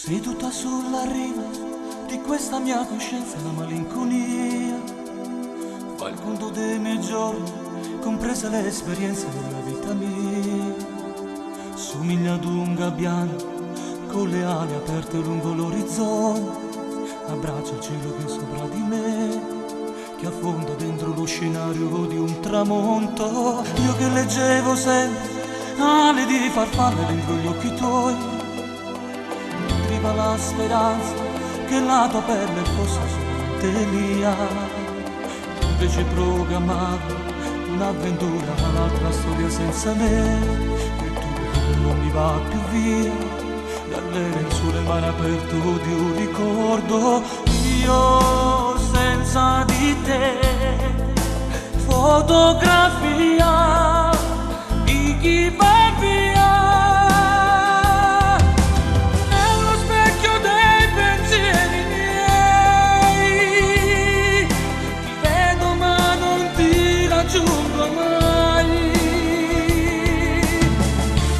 Seduta sulla riva di questa mia coscienza la malinconia fa il conto dei miei giorni, comprese le esperienze della vita mia. Somiglia ad un gabbiano con le ali aperte lungo l'orizzonte, abbraccia il cielo che è sopra di me, che affonda dentro lo scenario di un tramonto. Io che leggevo sempre ali di farfalle dentro gli occhi tuoi, la speranza che la tua pelle fosse solamente mia. Invece programmavo un'avventura, un'altra storia senza me, e tu non mi va più via dalle lenzuola in mano aperto di un ricordo. Io senza di te, fotografia di chi va via.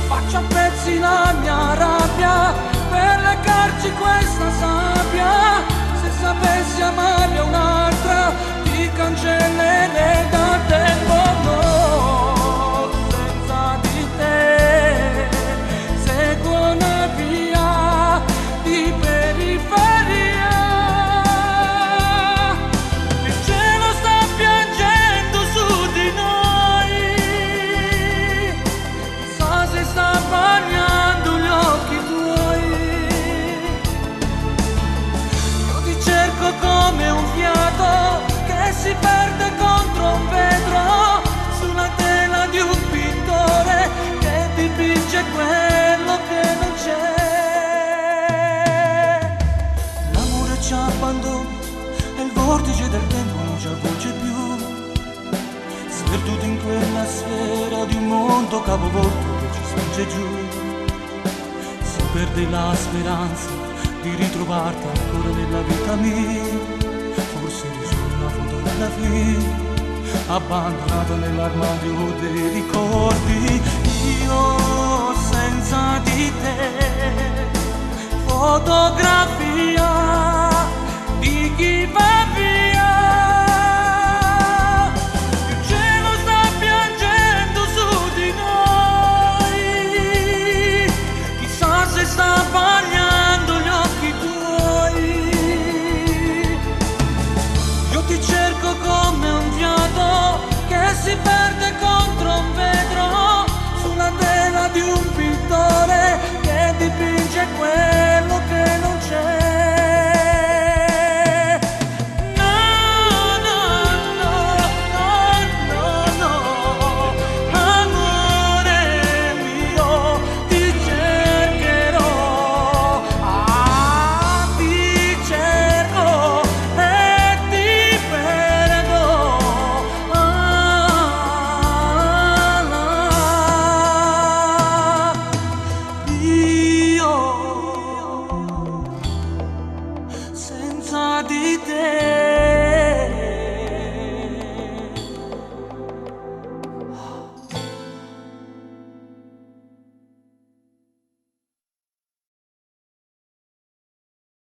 Faccio a pezzi la mia rabbia per leccarci questa sabbia. Se sapessi amare un'altra ti cancellerei dal tempo. No, senza di te seguo una via di periferia. Bagnando gli occhi tuoi, io ti cerco come un fiato che si perde contro un vetro, sulla tela di un pittore che dipinge quello che non c'è. L'amore ci abbandona e il vortice del tempo non ci avvolge più, sperduto in quella sfera di un mondo capovolto che ci spinge giù. Si perde la speranza di ritrovarti ancora nella vita mia, forse eri solo una fotografia abbandonata nell'armadio dei ricordi. Io senza di te, fotografia di chi va via.